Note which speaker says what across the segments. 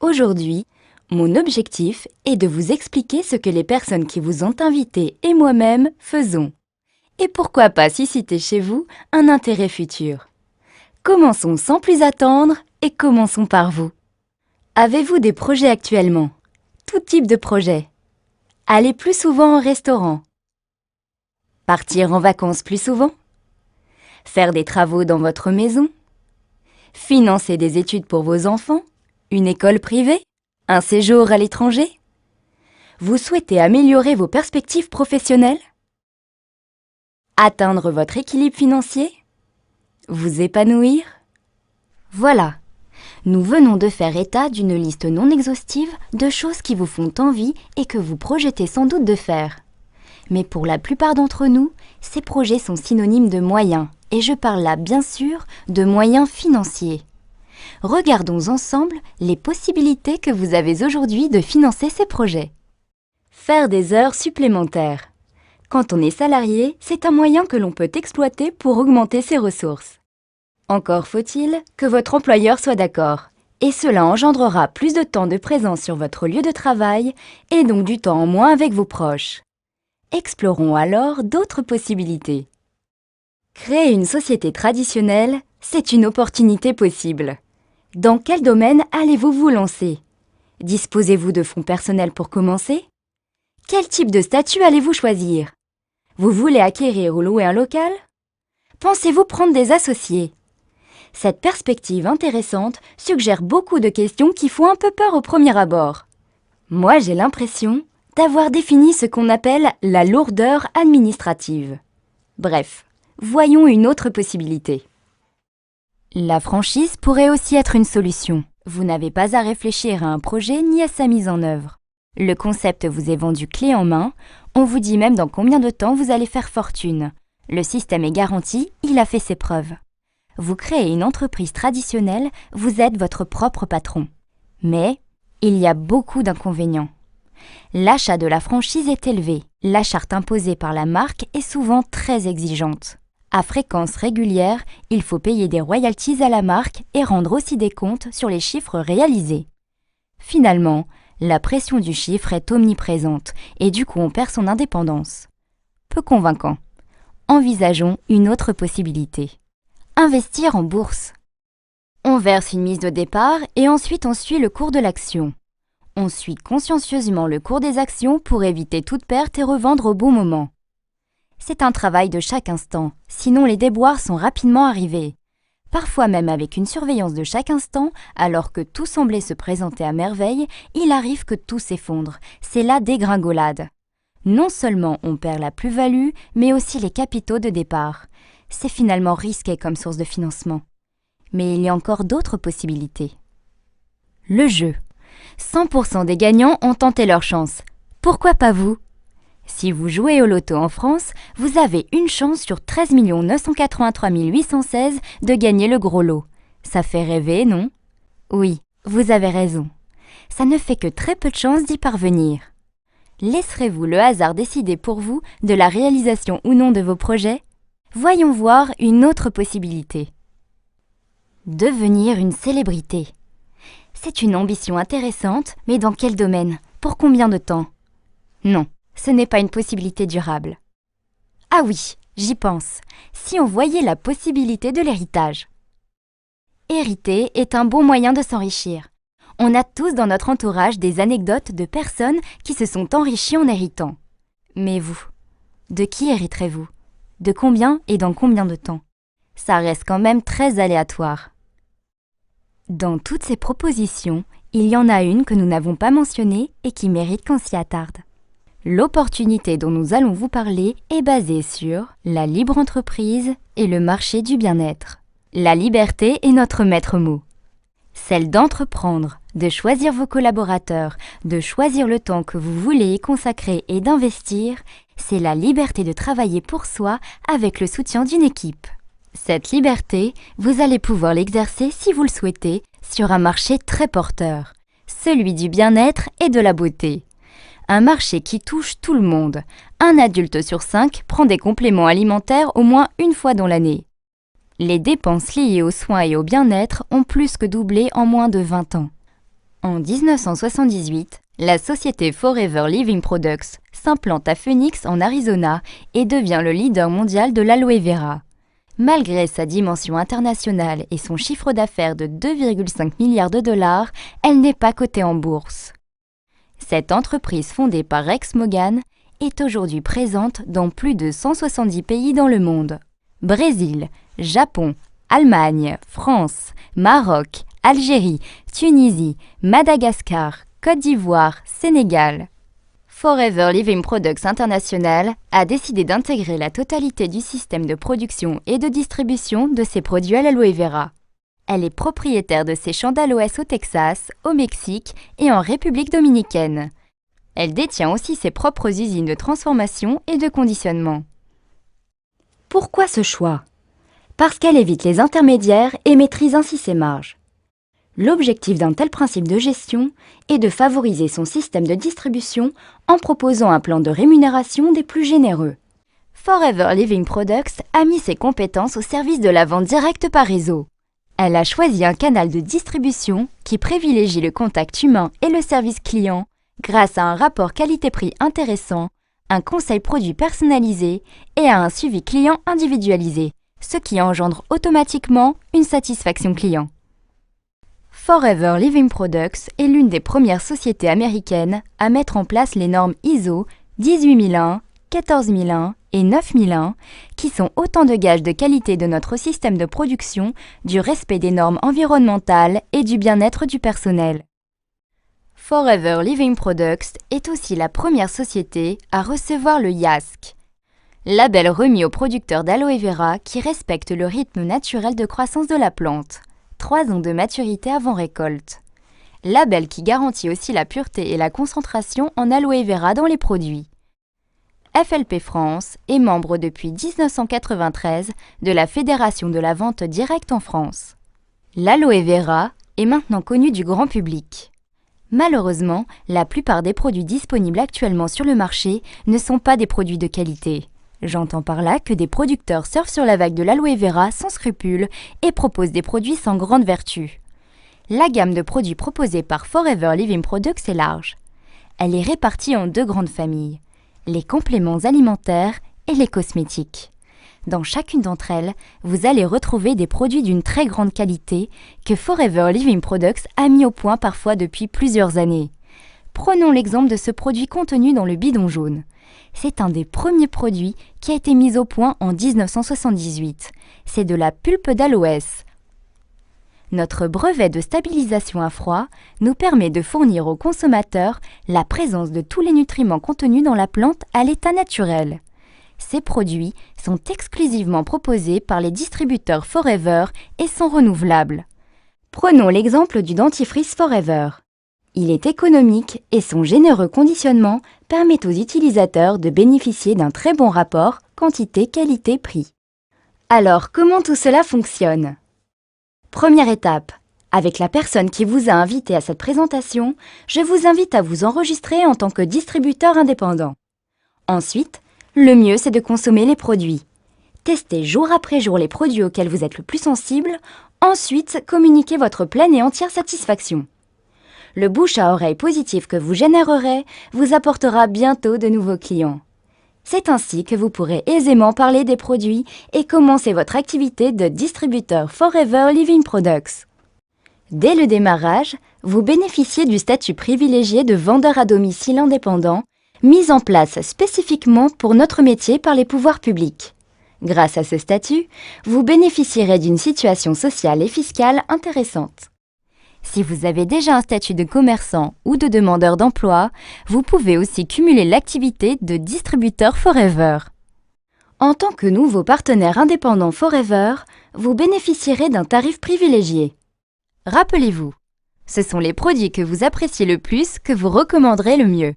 Speaker 1: Aujourd'hui, mon objectif est de vous expliquer ce que les personnes qui vous ont invité et moi-même faisons. Et pourquoi pas susciter chez vous un intérêt futur. Commençons sans plus attendre et commençons par vous. Avez-vous des projets actuellement? Tout type de projet. Aller plus souvent au restaurant. Partir en vacances plus souvent. Faire des travaux dans votre maison. Financer des études pour vos enfants. Une école privée. Un séjour à l'étranger. Vous souhaitez améliorer vos perspectives professionnelles? Atteindre votre équilibre financier? Vous épanouir? Voilà, nous venons de faire état d'une liste non exhaustive de choses qui vous font envie et que vous projetez sans doute de faire. Mais pour la plupart d'entre nous, ces projets sont synonymes de moyens, et je parle là bien sûr de moyens financiers. Regardons ensemble les possibilités que vous avez aujourd'hui de financer ces projets. Faire des heures supplémentaires. Quand on est salarié, c'est un moyen que l'on peut exploiter pour augmenter ses ressources. Encore faut-il que votre employeur soit d'accord, et cela engendrera plus de temps de présence sur votre lieu de travail et donc du temps en moins avec vos proches. Explorons alors d'autres possibilités. Créer une société traditionnelle, c'est une opportunité possible. Dans quel domaine allez-vous vous lancer? Disposez-vous de fonds personnels pour commencer? Quel type de statut allez-vous choisir? Vous voulez acquérir ou louer un local? Pensez-vous prendre des associés? Cette perspective intéressante suggère beaucoup de questions qui font un peu peur au premier abord. Moi, j'ai l'impression d'avoir défini ce qu'on appelle la lourdeur administrative. Bref, voyons une autre possibilité. La franchise pourrait aussi être une solution. Vous n'avez pas à réfléchir à un projet ni à sa mise en œuvre. Le concept vous est vendu clé en main, on vous dit même dans combien de temps vous allez faire fortune. Le système est garanti, il a fait ses preuves. Vous créez une entreprise traditionnelle, vous êtes votre propre patron. Mais il y a beaucoup d'inconvénients. L'achat de la franchise est élevé. La charte imposée par la marque est souvent très exigeante. À fréquence régulière, il faut payer des royalties à la marque et rendre aussi des comptes sur les chiffres réalisés. Finalement, la pression du chiffre est omniprésente et du coup on perd son indépendance. Peu convaincant. Envisageons une autre possibilité. Investir en bourse. On verse une mise de départ et ensuite on suit le cours de l'action. On suit consciencieusement le cours des actions pour éviter toute perte et revendre au bon moment. C'est un travail de chaque instant, sinon les déboires sont rapidement arrivés. Parfois même avec une surveillance de chaque instant, alors que tout semblait se présenter à merveille, il arrive que tout s'effondre. C'est la dégringolade. Non seulement on perd la plus-value, mais aussi les capitaux de départ. C'est finalement risqué comme source de financement. Mais il y a encore d'autres possibilités. Le jeu. 100% des gagnants ont tenté leur chance. Pourquoi pas vous? Si vous jouez au loto en France, vous avez une chance sur 13 983 816 de gagner le gros lot. Ça fait rêver, non? Oui, vous avez raison. Ça ne fait que très peu de chances d'y parvenir. Laisserez-vous le hasard décider pour vous de la réalisation ou non de vos projets? Voyons voir une autre possibilité. Devenir une célébrité. C'est une ambition intéressante, mais dans quel domaine? Pour combien de temps? Non. Ce n'est pas une possibilité durable. Ah oui, j'y pense. Si on voyait la possibilité de l'héritage. Hériter est un bon moyen de s'enrichir. On a tous dans notre entourage des anecdotes de personnes qui se sont enrichies en héritant. Mais vous, de qui hériterez-vous? De combien et dans combien de temps? Ça reste quand même très aléatoire. Dans toutes ces propositions, il y en a une que nous n'avons pas mentionnée et qui mérite qu'on s'y attarde. L'opportunité dont nous allons vous parler est basée sur la libre entreprise et le marché du bien-être. La liberté est notre maître mot. Celle d'entreprendre, de choisir vos collaborateurs, de choisir le temps que vous voulez y consacrer et d'investir, c'est la liberté de travailler pour soi avec le soutien d'une équipe. Cette liberté, vous allez pouvoir l'exercer si vous le souhaitez sur un marché très porteur, celui du bien-être et de la beauté. Un marché qui touche tout le monde. Un adulte sur 5 prend des compléments alimentaires au moins une fois dans l'année. Les dépenses liées aux soins et au bien-être ont plus que doublé en moins de 20 ans. En 1978, la société Forever Living Products s'implante à Phoenix en Arizona et devient le leader mondial de l'aloe vera. Malgré sa dimension internationale et son chiffre d'affaires de 2,5 milliards de dollars, elle n'est pas cotée en bourse. Cette entreprise fondée par Rex Mogan est aujourd'hui présente dans plus de 170 pays dans le monde. Brésil, Japon, Allemagne, France, Maroc, Algérie, Tunisie, Madagascar, Côte d'Ivoire, Sénégal. Forever Living Products International a décidé d'intégrer la totalité du système de production et de distribution de ses produits à l'aloe vera. Elle est propriétaire de ses champs d'aloès au Texas, au Mexique et en République dominicaine. Elle détient aussi ses propres usines de transformation et de conditionnement. Pourquoi ce choix? Parce qu'elle évite les intermédiaires et maîtrise ainsi ses marges. L'objectif d'un tel principe de gestion est de favoriser son système de distribution en proposant un plan de rémunération des plus généreux. Forever Living Products a mis ses compétences au service de la vente directe par réseau. Elle a choisi un canal de distribution qui privilégie le contact humain et le service client grâce à un rapport qualité-prix intéressant, un conseil produit personnalisé et à un suivi client individualisé, ce qui engendre automatiquement une satisfaction client. Forever Living Products est l'une des premières sociétés américaines à mettre en place les normes ISO 18001, 14001 et 9001, qui sont autant de gages de qualité de notre système de production, du respect des normes environnementales et du bien-être du personnel. Forever Living Products est aussi la première société à recevoir le YASC, label remis aux producteurs d'aloe vera qui respectent le rythme naturel de croissance de la plante. 3 ans de maturité avant récolte. Label qui garantit aussi la pureté et la concentration en aloe vera dans les produits. FLP France est membre depuis 1993 de la Fédération de la vente directe en France. L'aloe vera est maintenant connu du grand public. Malheureusement, la plupart des produits disponibles actuellement sur le marché ne sont pas des produits de qualité. J'entends par là que des producteurs surfent sur la vague de l'aloe vera sans scrupules et proposent des produits sans grande vertu. La gamme de produits proposée par Forever Living Products est large. Elle est répartie en 2 grandes familles, les compléments alimentaires et les cosmétiques. Dans chacune d'entre elles, vous allez retrouver des produits d'une très grande qualité que Forever Living Products a mis au point parfois depuis plusieurs années. Prenons l'exemple de ce produit contenu dans le bidon jaune. C'est un des premiers produits qui a été mis au point en 1978. C'est de la pulpe d'aloès. Notre brevet de stabilisation à froid nous permet de fournir aux consommateurs la présence de tous les nutriments contenus dans la plante à l'état naturel. Ces produits sont exclusivement proposés par les distributeurs Forever et sont renouvelables. Prenons l'exemple du dentifrice Forever. Il est économique et son généreux conditionnement permet aux utilisateurs de bénéficier d'un très bon rapport quantité-qualité-prix. Alors, comment tout cela fonctionne? Première étape. Avec la personne qui vous a invité à cette présentation, je vous invite à vous enregistrer en tant que distributeur indépendant. Ensuite, le mieux c'est de consommer les produits. Testez jour après jour les produits auxquels vous êtes le plus sensible. Ensuite, communiquez votre pleine et entière satisfaction. Le bouche à oreille positif que vous générerez vous apportera bientôt de nouveaux clients. C'est ainsi que vous pourrez aisément parler des produits et commencer votre activité de distributeur Forever Living Products. Dès le démarrage, vous bénéficiez du statut privilégié de vendeur à domicile indépendant, mis en place spécifiquement pour notre métier par les pouvoirs publics. Grâce à ce statut, vous bénéficierez d'une situation sociale et fiscale intéressante. Si vous avez déjà un statut de commerçant ou de demandeur d'emploi, vous pouvez aussi cumuler l'activité de distributeur Forever. En tant que nouveau partenaire indépendant Forever, vous bénéficierez d'un tarif privilégié. Rappelez-vous, ce sont les produits que vous appréciez le plus que vous recommanderez le mieux.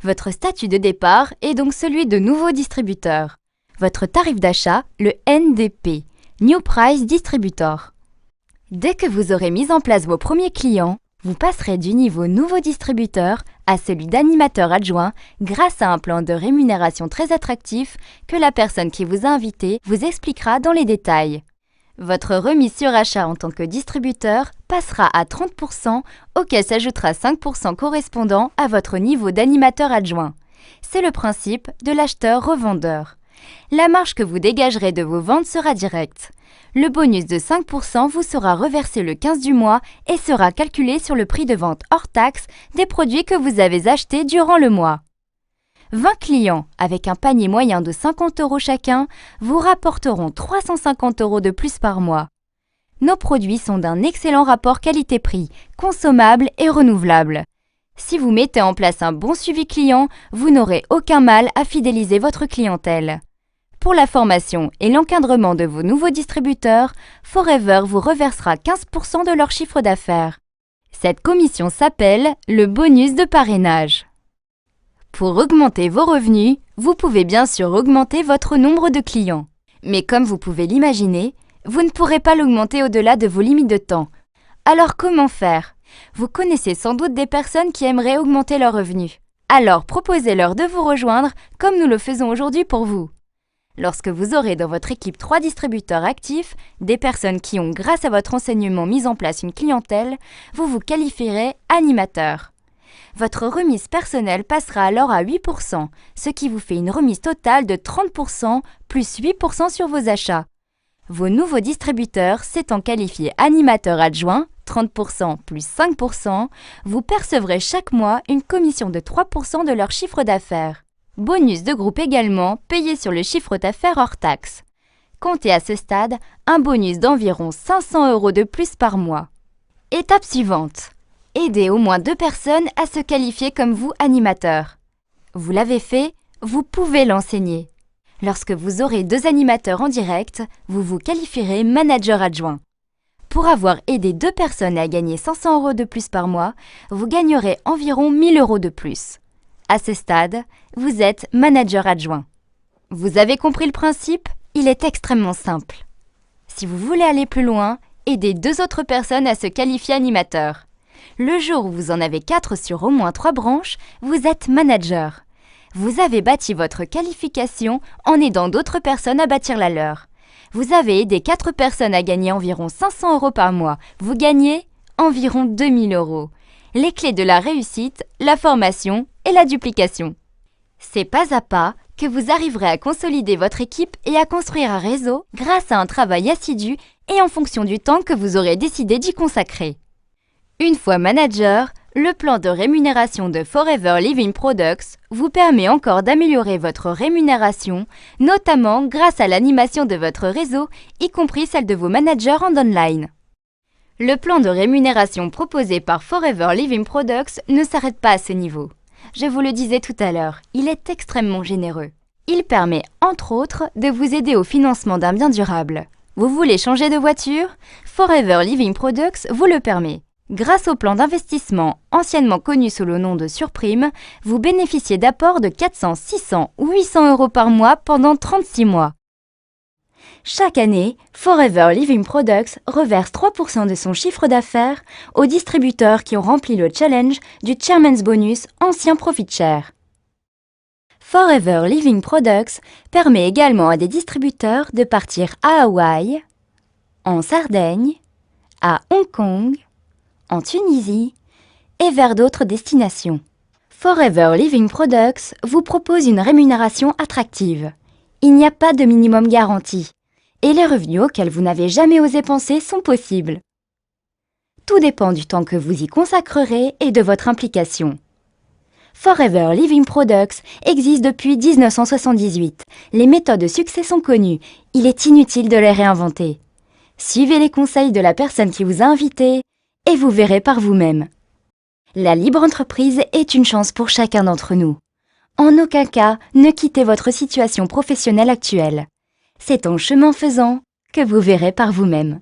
Speaker 1: Votre statut de départ est donc celui de nouveau distributeur. Votre tarif d'achat, le NDP, New Price Distributor. Dès que vous aurez mis en place vos premiers clients, vous passerez du niveau nouveau distributeur à celui d'animateur adjoint grâce à un plan de rémunération très attractif que la personne qui vous a invité vous expliquera dans les détails. Votre remise sur achat en tant que distributeur passera à 30%, auquel s'ajoutera 5% correspondant à votre niveau d'animateur adjoint. C'est le principe de l'acheteur-revendeur. La marge que vous dégagerez de vos ventes sera directe. Le bonus de 5% vous sera reversé le 15 du mois et sera calculé sur le prix de vente hors taxe des produits que vous avez achetés durant le mois. 20 clients avec un panier moyen de 50 € chacun vous rapporteront 350 € de plus par mois. Nos produits sont d'un excellent rapport qualité-prix, consommables et renouvelables. Si vous mettez en place un bon suivi client, vous n'aurez aucun mal à fidéliser votre clientèle. Pour la formation et l'encadrement de vos nouveaux distributeurs, Forever vous reversera 15% de leur chiffre d'affaires. Cette commission s'appelle le bonus de parrainage. Pour augmenter vos revenus, vous pouvez bien sûr augmenter votre nombre de clients. Mais comme vous pouvez l'imaginer, vous ne pourrez pas l'augmenter au-delà de vos limites de temps. Alors comment faire? Vous connaissez sans doute des personnes qui aimeraient augmenter leurs revenus. Alors proposez-leur de vous rejoindre comme nous le faisons aujourd'hui pour vous. Lorsque vous aurez dans votre équipe 3 distributeurs actifs, des personnes qui ont, grâce à votre enseignement, mis en place une clientèle, vous vous qualifierez animateur. Votre remise personnelle passera alors à 8%, ce qui vous fait une remise totale de 30% plus 8% sur vos achats. Vos nouveaux distributeurs s'étant qualifiés animateurs adjoints, 30% plus 5%, vous percevrez chaque mois une commission de 3% de leur chiffre d'affaires. Bonus de groupe également, payé sur le chiffre d'affaires hors taxe. Comptez à ce stade un bonus d'environ 500 € de plus par mois. Étape suivante. Aidez au moins 2 personnes à se qualifier comme vous animateurs. Vous l'avez fait, vous pouvez l'enseigner. Lorsque vous aurez 2 animateurs en direct, vous vous qualifierez manager adjoint. Pour avoir aidé 2 personnes à gagner 500 € de plus par mois, vous gagnerez environ 1000 € de plus. À ce stade, vous êtes manager adjoint. Vous avez compris le principe? Il est extrêmement simple. Si vous voulez aller plus loin, aidez 2 autres personnes à se qualifier animateur. Le jour où vous en avez 4 sur au moins 3 branches, vous êtes manager. Vous avez bâti votre qualification en aidant d'autres personnes à bâtir la leur. Vous avez aidé 4 personnes à gagner environ 500 € par mois. Vous gagnez environ 2000 €. Les clés de la réussite, la formation et la duplication. C'est pas à pas que vous arriverez à consolider votre équipe et à construire un réseau grâce à un travail assidu et en fonction du temps que vous aurez décidé d'y consacrer. Une fois manager, le plan de rémunération de Forever Living Products vous permet encore d'améliorer votre rémunération, notamment grâce à l'animation de votre réseau, y compris celle de vos managers en online. Le plan de rémunération proposé par Forever Living Products ne s'arrête pas à ce niveau. Je vous le disais tout à l'heure, il est extrêmement généreux. Il permet, entre autres, de vous aider au financement d'un bien durable. Vous voulez changer de voiture? Forever Living Products vous le permet. Grâce au plan d'investissement, anciennement connu sous le nom de surprime, vous bénéficiez d'apports de 400, 600 ou 800 € par mois pendant 36 mois. Chaque année, Forever Living Products reverse 3% de son chiffre d'affaires aux distributeurs qui ont rempli le challenge du Chairman's Bonus ancien Profit Share. Forever Living Products permet également à des distributeurs de partir à Hawaï, en Sardaigne, à Hong Kong, en Tunisie et vers d'autres destinations. Forever Living Products vous propose une rémunération attractive. Il n'y a pas de minimum garanti. Et les revenus auxquels vous n'avez jamais osé penser sont possibles. Tout dépend du temps que vous y consacrerez et de votre implication. Forever Living Products existe depuis 1978. Les méthodes de succès sont connues. Il est inutile de les réinventer. Suivez les conseils de la personne qui vous a invité et vous verrez par vous-même. La libre entreprise est une chance pour chacun d'entre nous. En aucun cas, ne quittez votre situation professionnelle actuelle. C'est en chemin faisant que vous verrez par vous-même.